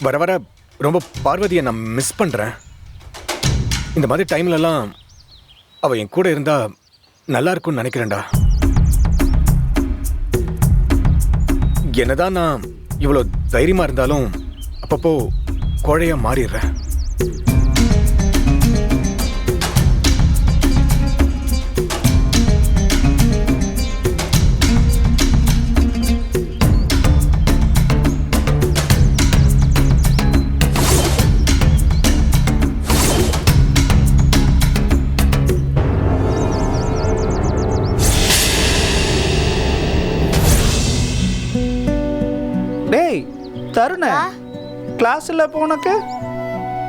வர வர ரொம்ப பார்வதியை நான் மிஸ் பண்றேன். இந்த மாதிரி டைம்லலாம் அவ என் கூட இருந்தா நல்லா இருக்கும்னு நினைக்கிறேன்டா. என்னதான் நான் இவ்வளோ தைரியமா இருந்தாலும் அப்பப்போ கோழையா மாறிடுறேன். டேய் தருண, கிளாஸ் இல்ல இப்போ உனக்கு?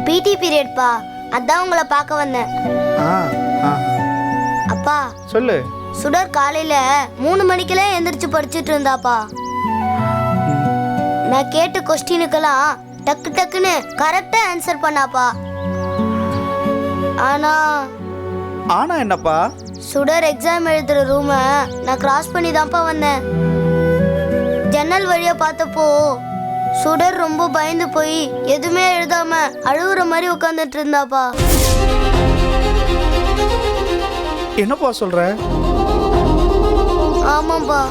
பிடி பீரியட்ப்பா, அதான் உங்களை பார்க்க வந்தேன். ஆ ஆ அப்பா சொல்லு. சுடர் காலையில 3 மணிக்கெல்லாம் எந்திரிச்சு படிச்சுட்டு இருந்தாப்பா. நான் கேட்ட கொஸ்டினுக்கெல்லாம் டக்கு டக்குன்னு கரெக்டா ஆன்சர் பண்ணாப்பா. ஆனா ஆனா என்னப்பா? சுடர் எக்ஸாம் எழுதுற ரூமை நான் கிராஸ் பண்ணி தான்ப்பா வந்தேன். ஜன்னல் வழியா பார்த்தப்போ சுடர் ரொம்ப பயந்து போய் எதுவுமே எழுதாம அழுகுற மாதிரி உட்காந்துட்டு இருந்தாப்பா. என்னப்பா சொல்ற? ஆமாப்பா.